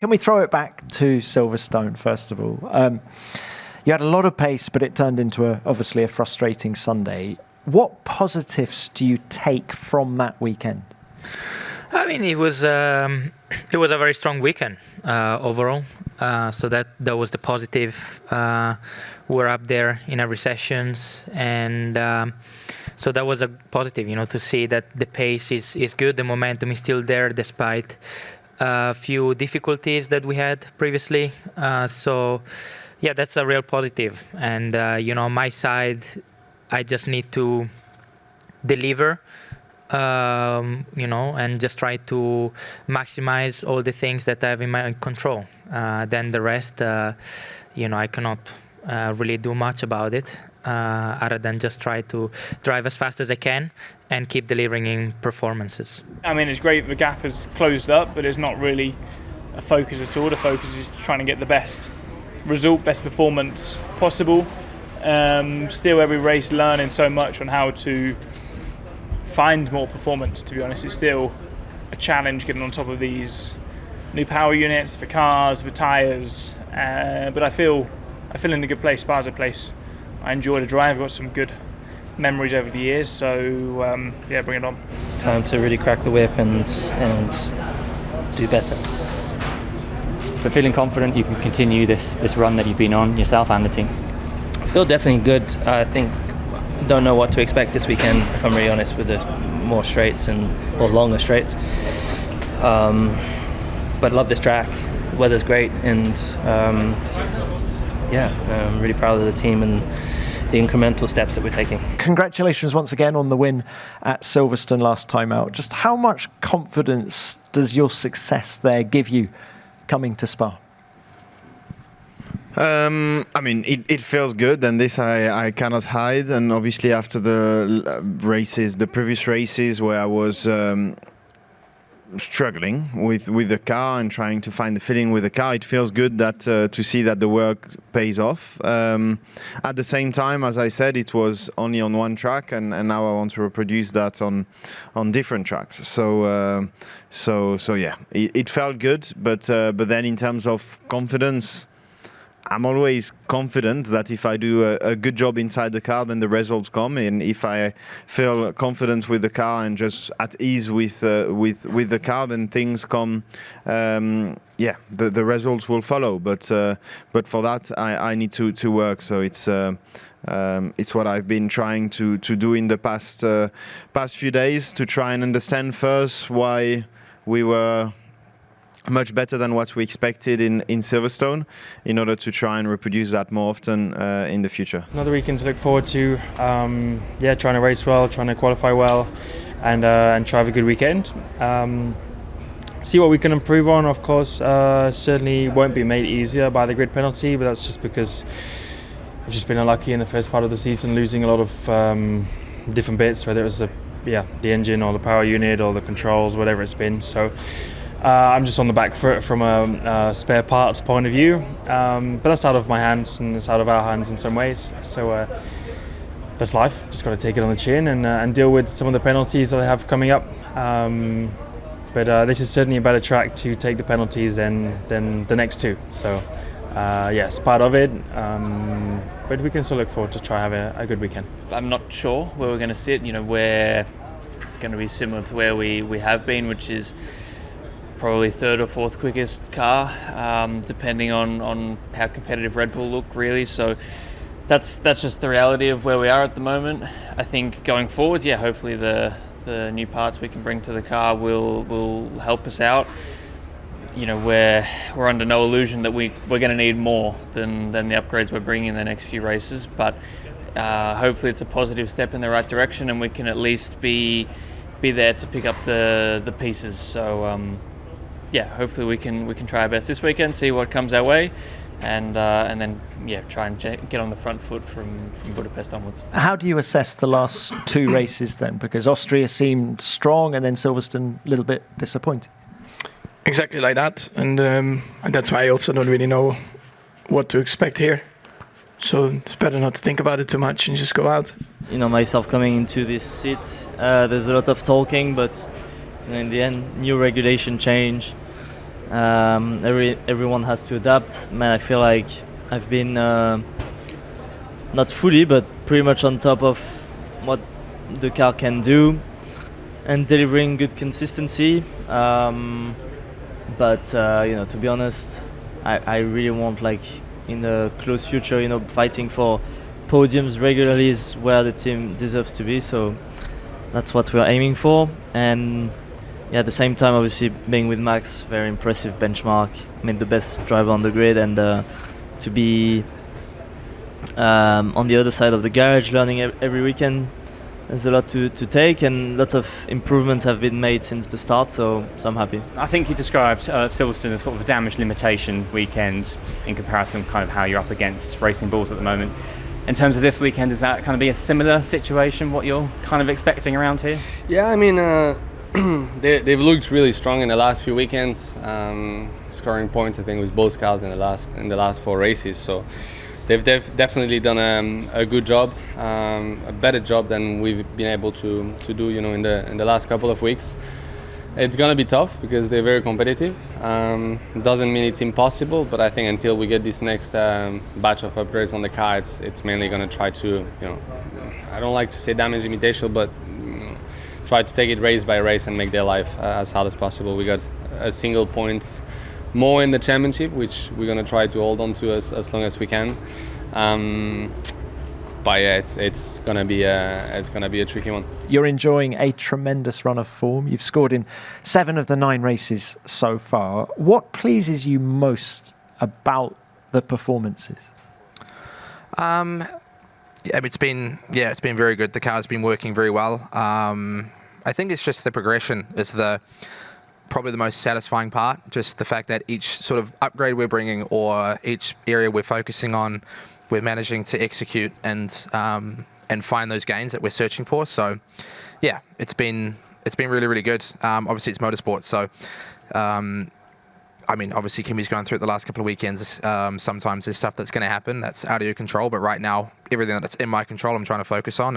Can we throw it back to Silverstone, first of all? You had a lot of pace, but it turned into obviously a frustrating Sunday. What positives do you take from that weekend? I mean, it was a very strong weekend overall. So that was the positive. We're up there in every sessions, and so that was a positive. To see that the pace is good, the momentum is still there despite a few difficulties that we had previously. So yeah, that's a real positive. And on my side, I just need to deliver. And just try to maximize all the things that I have in my control. Then the rest, I cannot really do much about it, other than just try to drive as fast as I can and keep delivering in performances. I mean, it's great the gap has closed up, but it's not really a focus at all. The focus is trying to get the best result, best performance possible. Still every race learning so much on how to find more performance, to be honest. It's still a challenge getting on top of these new power units, the cars, the tyres, but I feel in a good place. Spa's a place I enjoy to drive. I've got some good memories over the years, so bring it on. Time to really crack the whip and do better. But feeling confident you can continue this run that you've been on yourself and the team? I feel definitely good. I think don't know what to expect this weekend, if I'm really honest, with the more straights or longer straights. But love this track. The weather's great, and I'm really proud of the team and the incremental steps that we're taking. Congratulations once again on the win at Silverstone last time out. Just how much confidence does your success there give you coming to Spa? I mean, it feels good, and this I cannot hide. And obviously, after the previous races where I was struggling with the car and trying to find the feeling with the car, it feels good that to see that the work pays off. At the same time, as I said, it was only on one track, and now I want to reproduce that on different tracks. So yeah, it felt good, but then in terms of confidence, I'm always confident that if I do a good job inside the car, then the results come. And if I feel confident with the car and just at ease with the car, then things come. The results will follow. But for that, I need to work. So it's what I've been trying to do in the past few days, to try and understand first why we were much better than what we expected in Silverstone, in order to try and reproduce that more often in the future. Another weekend to look forward to. Trying to race well, trying to qualify well, and try have a good weekend. See what we can improve on. Of course, certainly won't be made easier by the grid penalty, but that's just because I've just been unlucky in the first part of the season, losing a lot of different bits, whether it was the engine or the power unit or the controls, whatever it's been. So I'm just on the back foot from a spare parts point of view, but that's out of my hands and it's out of our hands in some ways. So that's life. Just got to take it on the chin and deal with some of the penalties that I have coming up. But this is certainly a better track to take the penalties than the next two. So yes, part of it. But we can still look forward to try have a good weekend. I'm not sure where we're going to sit. We're going to be similar to where we have been, which is probably third or fourth quickest car, depending on how competitive Red Bull look, really. So that's just the reality of where we are at the moment. I think going forwards, hopefully the new parts we can bring to the car will help us out. We're under no illusion that we're going to need more than the upgrades we're bringing in the next few races, but hopefully it's a positive step in the right direction, and we can at least be there to pick up the pieces. So hopefully we can try our best this weekend, see what comes our way, and then try and get on the front foot from Budapest onwards. How do you assess the last two races then? Because Austria seemed strong, and then Silverstone a little bit disappointing. Exactly like that, and that's why I also don't really know what to expect here. So it's better not to think about it too much and just go out. Myself coming into this seat, there's a lot of talking, but in the end, new regulation change, Everyone has to adapt. Man, I feel like I've been not fully, but pretty much on top of what the car can do and delivering good consistency. But to be honest, I really want, like, in the close future, fighting for podiums regularly is where the team deserves to be. So that's what we're aiming for. And at the same time, obviously, being with Max, very impressive benchmark. I mean, the best driver on the grid, and to be on the other side of the garage, learning every weekend. There's a lot to take, and lots of improvements have been made since the start, so I'm happy. I think you described Silverstone as sort of a damage limitation weekend in comparison kind of how you're up against racing bulls at the moment. In terms of this weekend, is that kind of be a similar situation, what you're kind of expecting around here? Yeah, I mean, they've looked really strong in the last few weekends, scoring points, I think, with both cars in the last 4 races, so they've definitely done a good job, a better job than we've been able to do, in the last couple of weeks. It's gonna be tough because they're very competitive. Doesn't mean it's impossible, but I think until we get this next batch of upgrades on the car, it's mainly gonna try to, I don't like to say damage limitation, but try to take it race by race and make their life as hard as possible. We got a single point more in the championship, which we're gonna try to hold on to as long as we can. But yeah, it's gonna be a tricky one. You're enjoying a tremendous run of form. You've scored in 7 of the 9 races so far. What pleases you most about the performances? It's been very good. The car's been working very well. I think it's just the progression is probably the most satisfying part. Just the fact that each sort of upgrade we're bringing or each area we're focusing on, we're managing to execute and find those gains that we're searching for. So yeah, it's been really, really good. Obviously it's motorsport, so obviously Kimi's going through it the last couple of weekends. Sometimes there's stuff that's going to happen that's out of your control, but right now everything that's in my control I'm trying to focus on,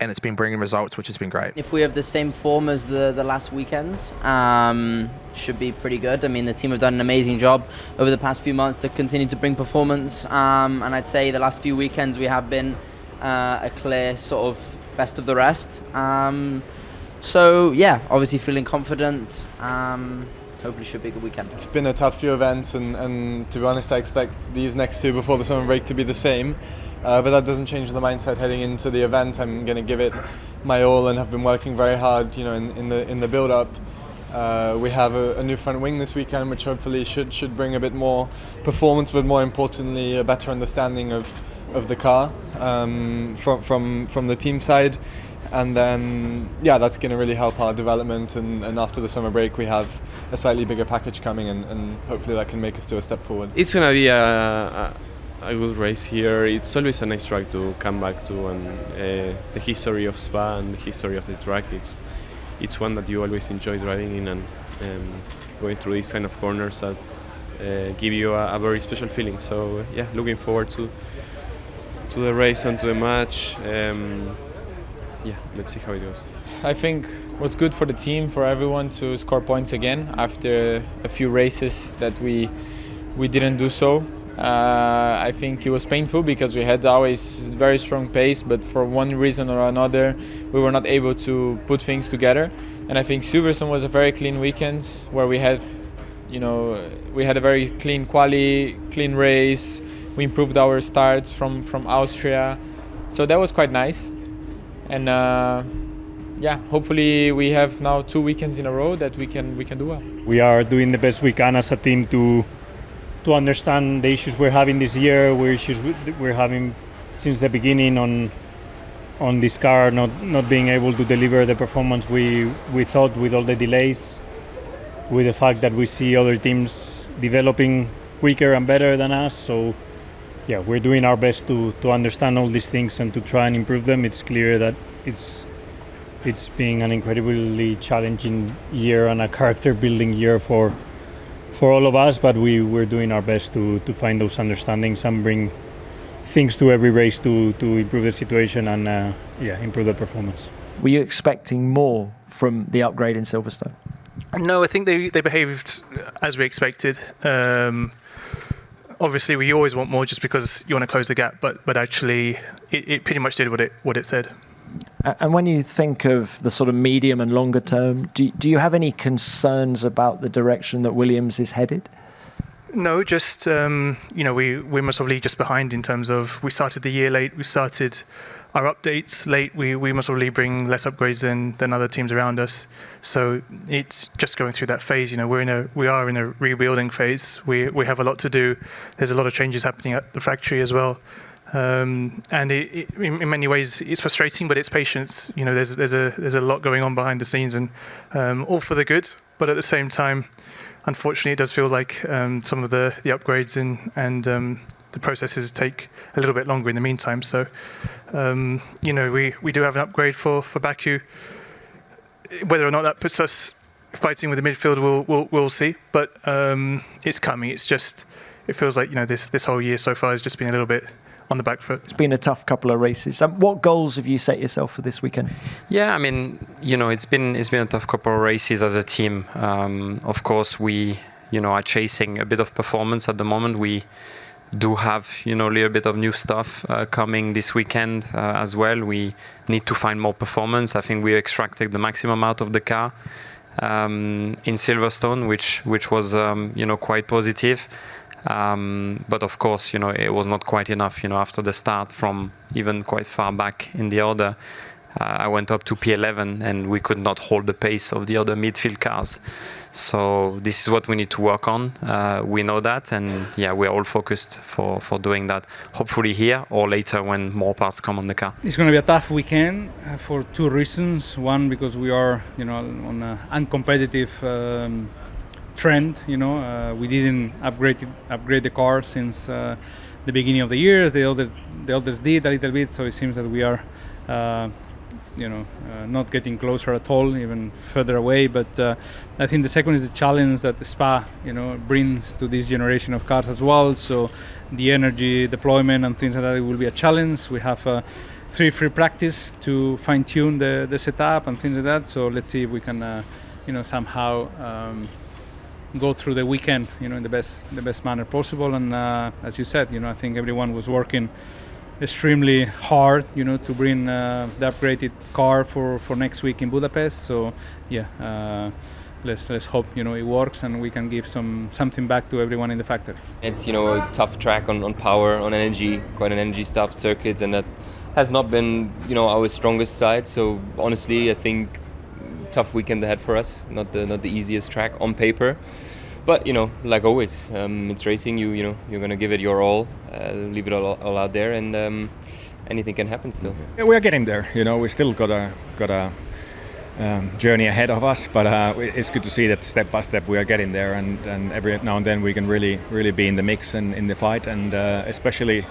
and it's been bringing results, which has been great. If we have the same form as the last weekends, should be pretty good. I mean, the team have done an amazing job over the past few months to continue to bring performance, and I'd say the last few weekends we have been a clear sort of best of the rest. So yeah, obviously feeling confident. Hopefully should be a good weekend. It's been a tough few events, and to be honest, I expect these next 2 before the summer break to be the same. But that doesn't change the mindset heading into the event. I'm going to give it my all and have been working very hard, in the build-up. We have a new front wing this weekend, which hopefully should bring a bit more performance, but more importantly, a better understanding of the car from the team side. And then, that's going to really help our development. And after the summer break, we have a slightly bigger package coming, and hopefully that can make us do a step forward. It's going to be a good race here. It's always a nice track to come back to, and the history of Spa and the history of the track, it's one that you always enjoy driving in, and going through these kind of corners that give you a very special feeling. So yeah, looking forward to the race and to the match. Let's see how it goes. I think it was good for the team, for everyone to score points again after a few races that we didn't do so. I think it was painful because we had always very strong pace, but for one reason or another we were not able to put things together. And I think Silverstone was a very clean weekend where we had a very clean quali, clean race. We improved our starts from Austria, so that was quite nice. And hopefully we have now 2 weekends in a row that we can do well. We are doing the best we can as a team to understand the issues we're having this year, issues we're having since the beginning on this car, not being able to deliver the performance we thought with all the delays, with the fact that we see other teams developing quicker and better than us. So yeah, we're doing our best to understand all these things and to try and improve them. It's clear that it's been an incredibly challenging year and a character building year for all of us, but we're doing our best to find those understandings and bring things to every race to improve the situation and improve the performance. Were you expecting more from the upgrade in Silverstone? No, I think they behaved as we expected. Obviously, we always want more just because you want to close the gap, but actually, it pretty much did what it said. And when you think of the sort of medium and longer term, do you have any concerns about the direction that Williams is headed? No, just we're most probably just behind in terms of we started the year late. We started our updates late. We must probably bring less upgrades than other teams around us. So it's just going through that phase. We are in a rebuilding phase. We have a lot to do. There's a lot of changes happening at the factory as well. And in many ways it's frustrating, but it's patience. There's a lot going on behind the scenes, and all for the good. But at the same time, unfortunately, it does feel like some of the upgrades and the processes take a little bit longer in the meantime. So, we do have an upgrade for Baku. Whether or not that puts us fighting with the midfield, we'll see. But it's coming. It's just, it feels like this whole year so far has just been a little bit on the back foot. It's been a tough couple of races. What goals have you set yourself for this weekend? Yeah, I mean, it's been a tough couple of races as a team. Of course, we are chasing a bit of performance at the moment. We do have a little bit of new stuff coming this weekend as well. We need to find more performance. I think we extracted the maximum out of the car in Silverstone, which was quite positive. But of course, it was not quite enough. After the start from even quite far back in the order, I went up to P11 and we could not hold the pace of the other midfield cars. So this is what we need to work on. We know that, and we're all focused for doing that. Hopefully here or later when more parts come on the car. It's going to be a tough weekend for two reasons. One, because we are, on an uncompetitive trend. We didn't upgrade the car since the beginning of the year. The others did a little bit, so it seems that we are not getting closer at all, even further away. But I think the second is the challenge that the Spa brings to this generation of cars as well. So the energy deployment and things like that, it will be a challenge. We have 3 free practice to fine-tune the setup and things like that. So let's see if we can somehow go through the weekend, in the best manner possible. And as you said, I think everyone was working extremely hard, to bring the upgraded car for next week in Budapest. So let's hope it works and we can give something back to everyone in the factory. It's a tough track on power, on energy, quite an energy stuffed circuit, and that has not been our strongest side. So honestly, I think tough weekend ahead for us. Not the easiest track on paper, but like always, it's racing. You're gonna give it your all, leave it all out there, and anything can happen still. Yeah, we are getting there. We still got a journey ahead of us, but it's good to see that step by step we are getting there, and every now and then we can really be in the mix and in the fight, and especially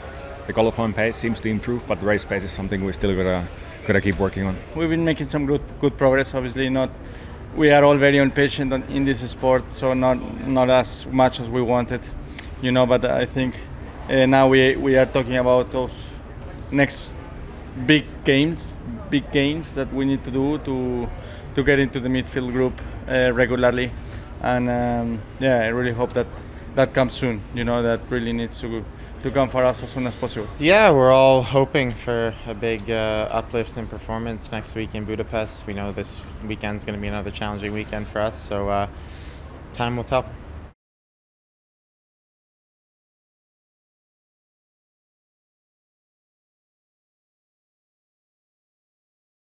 the qualifying pace seems to improve, but the race pace is something we still gotta keep working on. We've been making some good progress. Obviously, we are all very impatient in this sport, so not as much as we wanted, But I think now we are talking about those next big gains that we need to do to get into the midfield group regularly, and I really hope that comes soon. That really needs to come for us as soon as possible. Yeah, we're all hoping for a big uplift in performance next week in Budapest. We know this weekend's going to be another challenging weekend for us, so time will tell.